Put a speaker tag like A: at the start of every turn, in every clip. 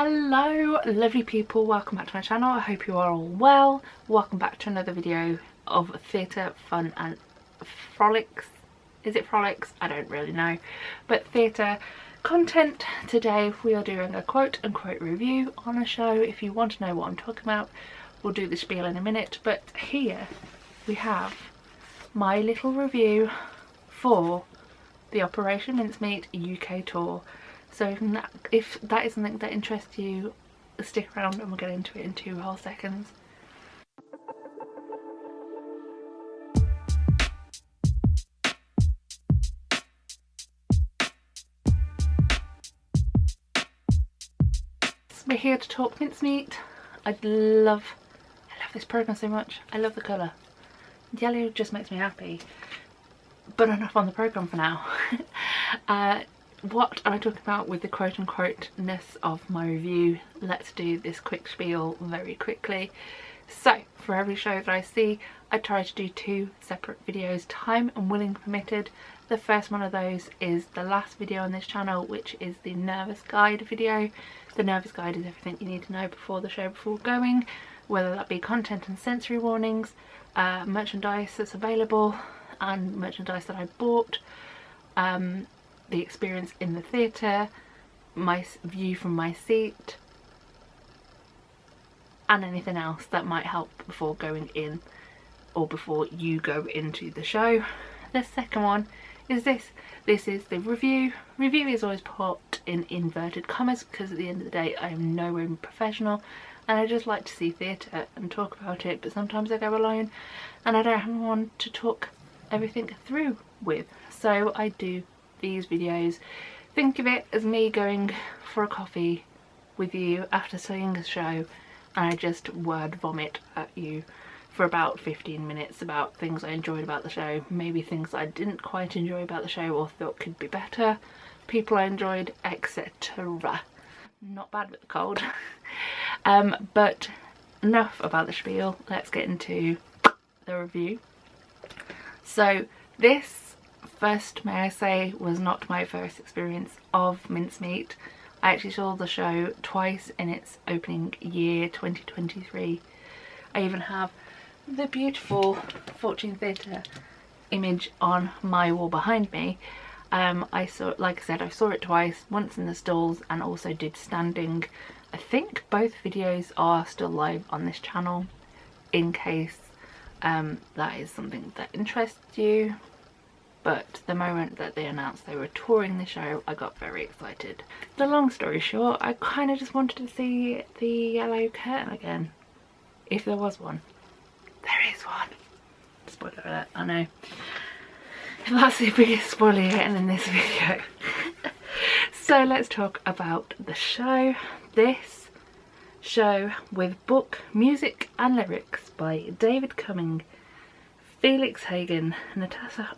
A: Hello lovely people, welcome back to my channel. I hope you are all well. Welcome back to another video of theatre, fun and frolics. Is it frolics? I don't really know, but theatre content. Today we are doing a quote unquote review on a show. If you want to know what I'm talking about, we'll do the spiel in a minute, but here we have my little review for the Operation Mincemeat UK Tour. So if that is something that interests you, stick around and we'll get into it in 2 whole seconds. We're here to talk mincemeat. I love this programme so much. I love the colour. Yellow just makes me happy. But enough on the programme for now. What am I talking about with the quote-unquote-ness of my review? Let's do this quick spiel very quickly. So, for every show that I see, I try to do 2 separate videos, time and willing permitted. The first one of those is the last video on this channel, which is the Nervous Guide video. The Nervous Guide is everything you need to know before the show, before going, whether that be content and sensory warnings, merchandise that's available, and merchandise that I bought, the experience in the theatre, my view from my seat, and anything else that might help before going in or before you go into the show. The second one is this. This is the review. Review is always put in inverted commas because at the end of the day I am nowhere professional and I just like to see theatre and talk about it, but sometimes I go alone and I don't have anyone to talk everything through with, so I do these videos. Think of it as me going for a coffee with you after seeing a show and I just word vomit at you for about 15 minutes about things I enjoyed about the show, maybe things I didn't quite enjoy about the show or thought could be better, people I enjoyed, etc. Not bad with the cold. But enough about the spiel, let's get into the review. So this, first may I say, was not my first experience of mincemeat. I actually saw the show twice in its opening year 2023. I even have the beautiful Fortune Theatre image on my wall behind me. I saw, like I said, I saw it twice, once in the stalls and also did standing. I think both videos are still live on this channel in case that is something that interests you. But the moment that they announced they were touring the show, I got very excited. The long story short, I kind of just wanted to see the yellow curtain again, if there was one. There is one. Spoiler alert, I know. That's the biggest spoiler you're getting in this video. So let's talk about the show. This show, with book, music and lyrics by David Cumming, Felix Hagen, Natasha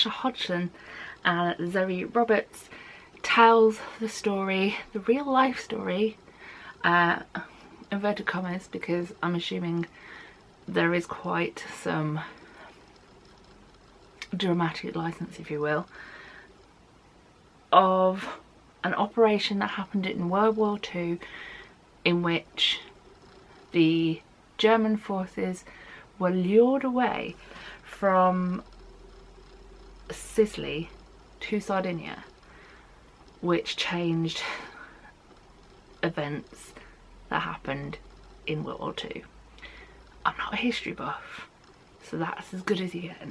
A: Hodgson and Zoe Roberts, tells the story, the real life story, inverted commas because I'm assuming there is quite some dramatic license, if you will, of an operation that happened in World War II in which the German forces were lured away from Sicily to Sardinia, which changed events that happened in World War II. I'm not a history buff, so that's as good as you get.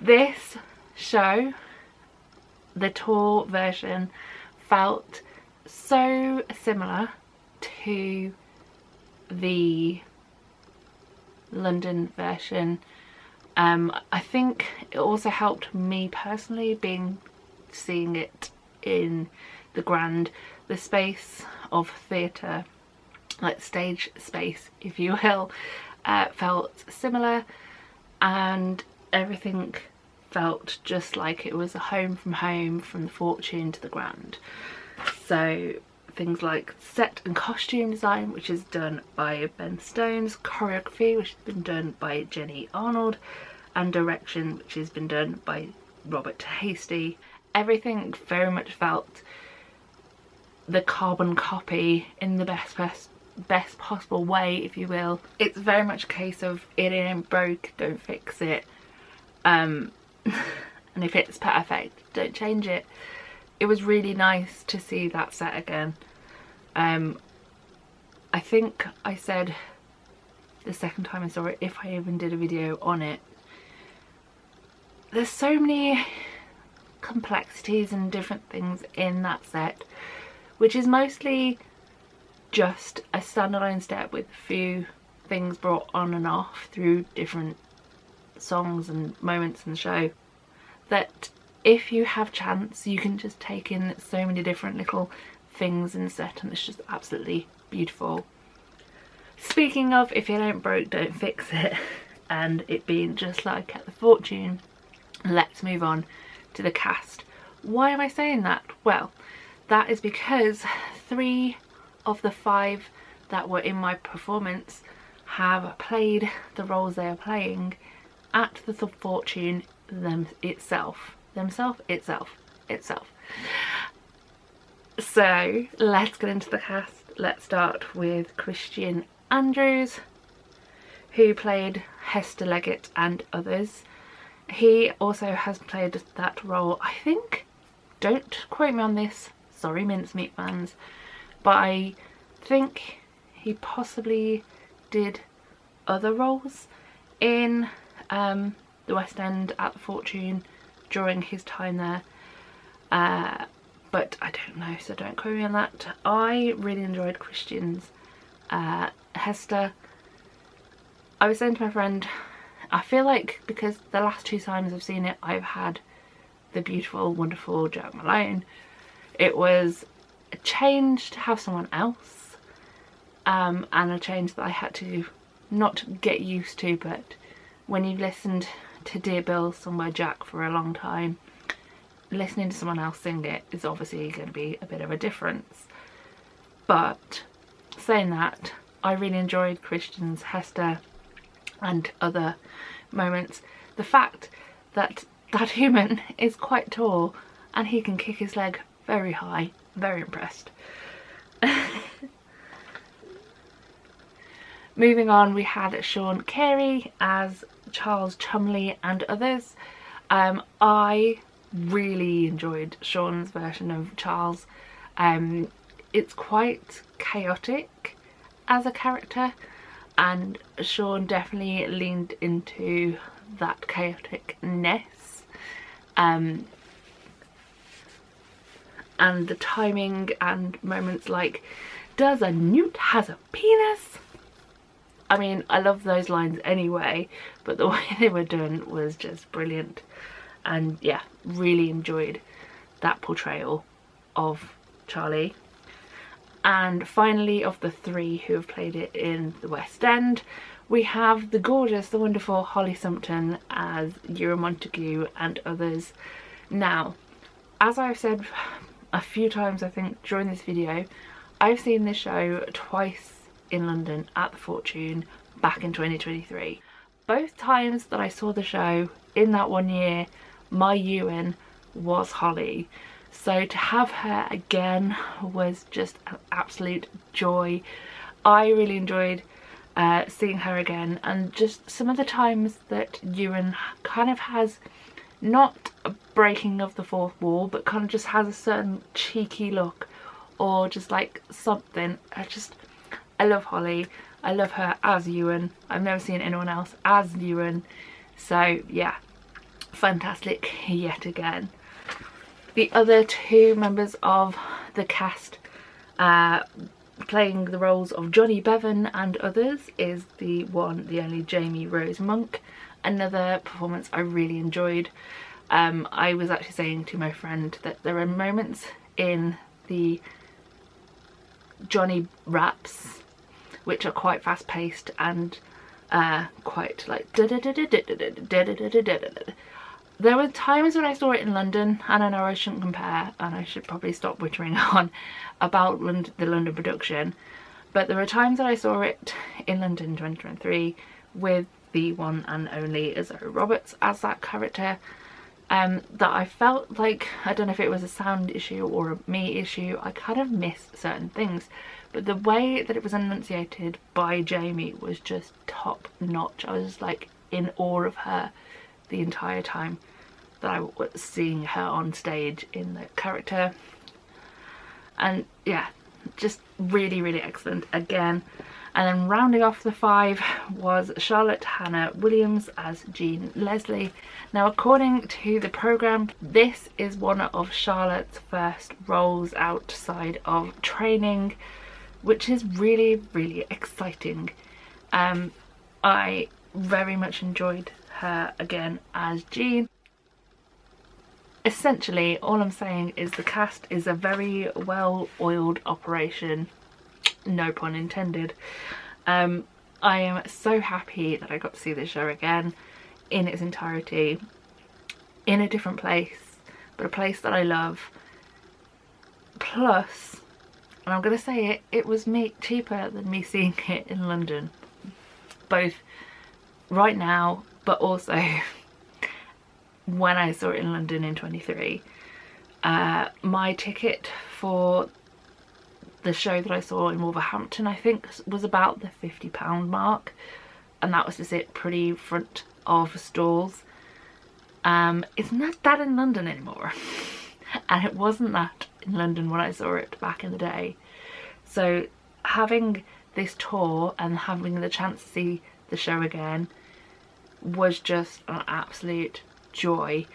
A: This show, the tour version, felt so similar to the London version. I think it also helped me personally seeing it in the Grand. The space of theatre, like stage space if you will, felt similar and everything felt just like it was a home from the Fortune to the Grand. So things like set and costume design, which is done by Ben Stones, choreography, which has been done by Jenny Arnold, and direction, which has been done by Robert Hasty. Everything very much felt the carbon copy in the best possible way, if you will. It's very much a case of it ain't broke, don't fix it. And if it's perfect, don't change it. It was really nice to see that set again. I think I said the second time I saw it, if I even did a video on it, there's so many complexities and different things in that set, which is mostly just a standalone step with a few things brought on and off through different songs and moments in the show, that if you have chance you can just take in so many different little things in the set, and it's just absolutely beautiful. Speaking of if it ain't broke, don't fix it, and it being just like at the Fortune, let's move on to the cast. Why am I saying that? Well, that is because 3 of the 5 that were in my performance have played the roles they are playing at the Fortune itself. So let's get into the cast. Let's start with Christian Andrews, who played Hester Leggett and others. He also has played that role, I think, don't quote me on this, sorry Mincemeat fans, but I think he possibly did other roles in the West End at the Fortune during his time there, but I don't know, so don't quote me on that. I really enjoyed Christian's Hester. I was saying to my friend, I feel like because the last 2 times I've seen it, I've had the beautiful, wonderful Jack Malone. It was a change to have someone else, and a change that I had to not get used to, but when you've listened to Dear Bill sung by Jack for a long time, listening to someone else sing it is obviously going to be a bit of a difference. But saying that, I really enjoyed Christian's Hester and other moments. The fact that that human is quite tall and he can kick his leg very high, very impressed. Moving on, we had Sean Carey as Charles Chumley and others. I really enjoyed Sean's version of Charles. It's quite chaotic as a character, and Sean definitely leaned into that chaoticness, and the timing and moments like, does a newt has a penis? I mean, I love those lines anyway, but the way they were done was just brilliant. And yeah, really enjoyed that portrayal of Charlie. And finally, of the 3 who have played it in the West End, we have the gorgeous, the wonderful Holly Sumpton as Ewan Montague and others. Now, as I've said a few times I think during this video, I've seen this show twice in London at the Fortune back in 2023. Both times that I saw the show in that one year, my Ewan was Holly. So to have her again was just an absolute joy. I really enjoyed seeing her again, and just some of the times that Ewan kind of has not a breaking of the fourth wall, but kind of just has a certain cheeky look, or just like something. I love Holly. I love her as Ewan. I've never seen anyone else as Ewan. So yeah, fantastic yet again. The other 2 members of the cast playing the roles of Johnny Bevan and others is the one, the only Jamie Rose Monk. Another performance I really enjoyed. I was actually saying to my friend that there are moments in the Johnny raps which are quite fast paced and quite like there were times when I saw it in London, and I know I shouldn't compare, and I should probably stop wittering on about the London production, but there were times that I saw it in London 2023 with the one and only Zoe Roberts as that character, that I felt like, I don't know if it was a sound issue or a me issue, I kind of missed certain things, but the way that it was enunciated by Jamie was just top notch. I was just like in awe of her the entire time that I was seeing her on stage in the character. And yeah, just really, really excellent again. And then rounding off the 5 was Charlotte Hannah Williams as Jean Leslie. Now, according to the programme, this is one of Charlotte's first roles outside of training, which is really, really exciting. I very much enjoyed her again as Jean. Essentially, all I'm saying is the cast is a very well-oiled operation. No pun intended. I am so happy that I got to see this show again in its entirety, in a different place, but a place that I love. Plus, and I'm going to say it, it was cheaper than me seeing it in London, both right now but also when I saw it in London in 23. My ticket for the show that I saw in Wolverhampton, I think, was about the £50 mark, and that was to sit pretty front of stalls. It's not that in London anymore, and it wasn't that in London when I saw it back in the day. So having this tour and having the chance to see the show again was just an absolute joy.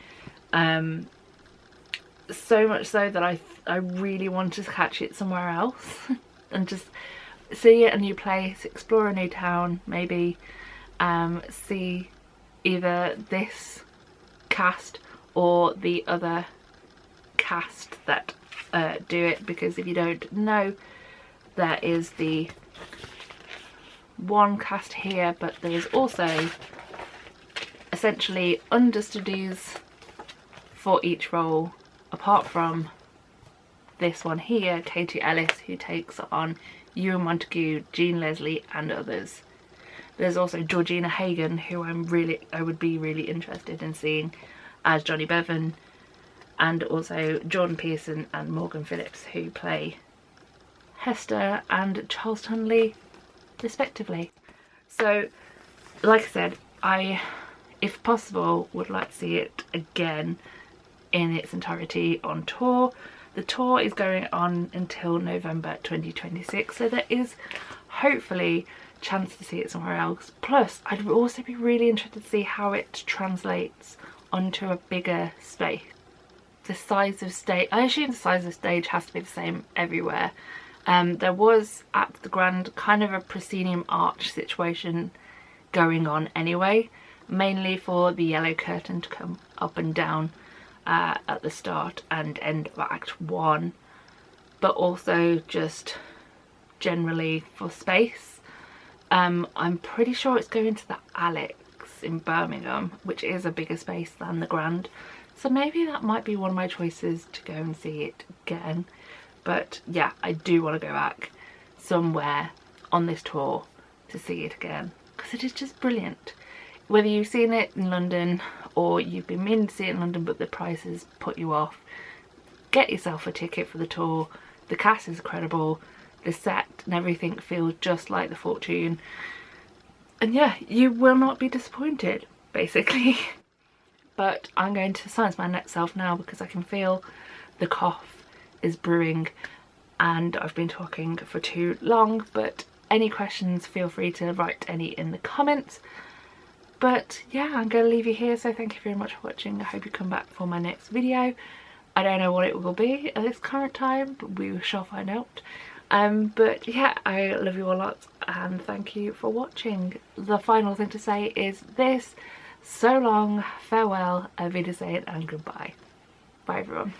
A: So much so that I really want to catch it somewhere else and just see it a new place, explore a new town, maybe see either this cast or the other cast that do it, because if you don't know, there is the one cast here, but there is also essentially understudies for each role, apart from this one here, Katie Ellis, who takes on Ewan Montague, Jean Leslie and others. There's also Georgina Hagan, who I would be really interested in seeing as Johnny Bevan, and also Jordan Pearson and Morgan Phillips, who play Hester and Charles Tunley respectively. So like I said, I, if possible, would like to see it again in its entirety on tour. The tour is going on until November 2026, so there is hopefully chance to see it somewhere else. Plus, I'd also be really interested to see how it translates onto a bigger space. The size of stage, I assume the size of stage has to be the same everywhere. There was at the Grand kind of a proscenium arch situation going on anyway, mainly for the yellow curtain to come up and down at the start and end of Act 1, but also just generally for space. I'm pretty sure it's going to the Alex in Birmingham, which is a bigger space than the Grand, so maybe that might be one of my choices to go and see it again. But yeah, I do want to go back somewhere on this tour to see it again, because it is just brilliant. Whether you've seen it in London or you've been meaning to see it in London but the prices put you off, get yourself a ticket for the tour. The cast is incredible, the set and everything feels just like the Fortune, and yeah, you will not be disappointed basically. But I'm going to silence my next self now because I can feel the cough is brewing and I've been talking for too long. But any questions, feel free to write any in the comments. But yeah, I'm going to leave you here, so thank you very much for watching. I hope you come back for my next video. I don't know what it will be at this current time, but we shall find out. But yeah, I love you a lot and thank you for watching. The final thing to say is this: so long, farewell, auf Wiedersehen and goodbye. Bye everyone.